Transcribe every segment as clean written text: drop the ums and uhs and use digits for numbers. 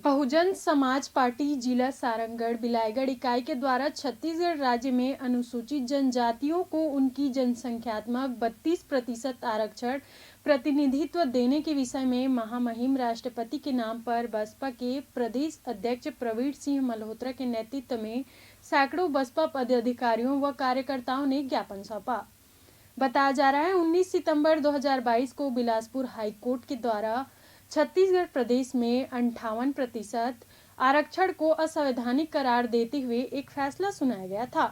Bahujan Samaj party जिला सारंगगढ़ बिलाईगढ़ इकाई के द्वारा छत्तीसगढ़ राज्य में अनुसूचित जनजातियों को उनकी जनसंख्यात्मक 32% आरक्षण प्रतिनिधित्व देने के विषय में महामहिम राष्ट्रपति के नाम पर बसपा के प्रदेश अध्यक्ष प्रवीण सिंह मल्होत्रा के नेतृत्व में सैकड़ों बसपा पदाधिकारियों व कार्यकर्ताओं ने ज्ञापन सौंपा। बताया जा रहा है 19 सितंबर 2022 को बिलासपुर हाईकोर्ट के द्वारा छत्तीसगढ़ प्रदेश में 58% आरक्षण को असंवैधानिक करार देते हुए एक फैसला सुनाया गया था,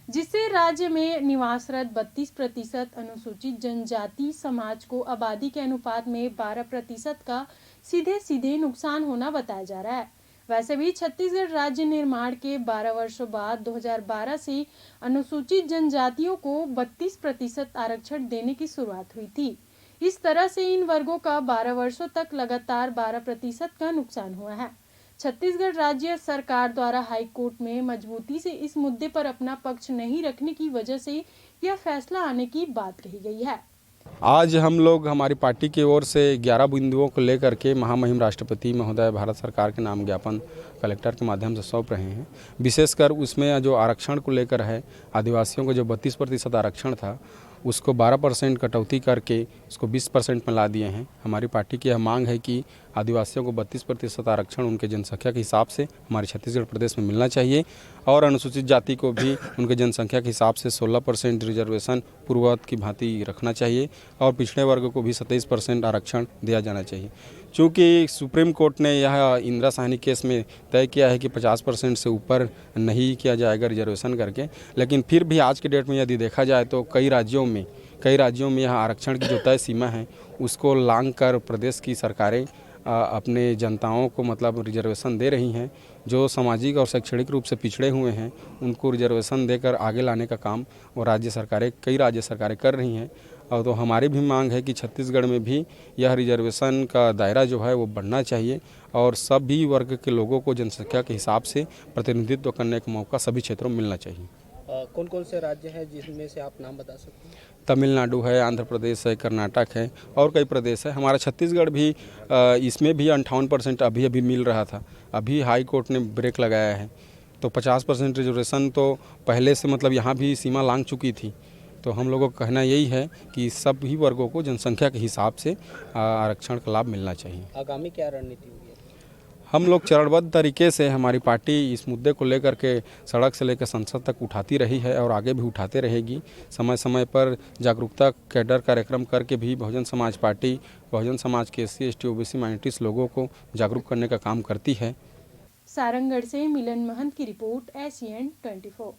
जिससे राज्य में निवासरत 32% अनुसूचित जनजाति समाज को आबादी के अनुपात में 12% का सीधे सीधे नुकसान होना बताया जा रहा है। वैसे भी छत्तीसगढ़ राज्य निर्माण के 12 वर्षों बाद 2012 से अनुसूचित जनजातियों को 32% आरक्षण देने की शुरुआत हुई थी। इस तरह से इन वर्गों का 12 वर्षों तक लगातार 12% का नुकसान हुआ है। छत्तीसगढ़ राज्य सरकार द्वारा हाई कोर्ट में मजबूती से इस मुद्दे पर अपना पक्ष नहीं रखने की वजह से यह फैसला आने की बात कही गई है। आज हम लोग हमारी पार्टी की ओर से 11 बिंदुओं को लेकर के महामहिम राष्ट्रपति महोदय भारत सरकार के नाम ज्ञापन कलेक्टर के माध्यम से सौंप रहे हैं। विशेषकर उसमें जो आरक्षण को लेकर है, आदिवासियों को जो 32% आरक्षण था उसको 12% कटौती करके उसको 20% में ला दिए हैं। हमारी पार्टी की यह मांग है कि आदिवासियों को 32% आरक्षण उनके जनसंख्या के हिसाब से हमारे छत्तीसगढ़ प्रदेश में मिलना चाहिए और अनुसूचित जाति को भी उनके जनसंख्या के हिसाब से 16% रिजर्वेशन पूर्ववत की भांति रखना चाहिए और पिछड़े वर्ग को भी 27% आरक्षण दिया जाना चाहिए। चूँकि सुप्रीम कोर्ट ने यह इंदिरा साहनी केस में तय किया है कि 50% से ऊपर नहीं किया जाएगा रिजर्वेशन करके, लेकिन फिर भी आज के डेट में यदि देखा जाए तो कई राज्यों में यह आरक्षण की जो तय सीमा है उसको लांघ कर प्रदेश की सरकारें अपने जनताओं को मतलब रिजर्वेशन दे रही हैं। जो सामाजिक और शैक्षणिक रूप से पिछड़े हुए हैं उनको रिजर्वेशन देकर आगे लाने का काम वो कई राज्य सरकारें कर रही हैं। और तो हमारी भी मांग है कि छत्तीसगढ़ में भी यह रिजर्वेशन का दायरा जो है वो बढ़ना चाहिए और सभी वर्ग के लोगों को जनसंख्या के हिसाब से प्रतिनिधित्व करने का मौका सभी क्षेत्रों में मिलना चाहिए। कौन कौन से राज्य हैं जिसमें से आप नाम बता सकते हैं? तमिलनाडु है, आंध्र प्रदेश है, कर्नाटक है और कई प्रदेश है। हमारा छत्तीसगढ़ भी इसमें भी 58% अभी मिल रहा था। अभी हाई कोर्ट ने ब्रेक लगाया है तो 50% रिजर्वेशन तो पहले से मतलब यहाँ भी सीमा लांघ चुकी थी। तो हम लोगों का कहना यही है कि सभी वर्गों को जनसंख्या के हिसाब से आरक्षण का लाभ मिलना चाहिए। आगामी क्या रणनीति होगी? हम लोग चरणबद्ध तरीके से हमारी पार्टी इस मुद्दे को लेकर के सड़क से लेकर संसद तक उठाती रही है और आगे भी उठाते रहेगी। समय समय पर जागरूकता कैडर कार्यक्रम करके भी बहुजन समाज पार्टी बहुजन समाज के SC ST OBC माइनॉरिटीज लोगों को जागरूक करने का काम करती है। सारंगगढ़ से मिलन महंत की रिपोर्ट, SCN 24।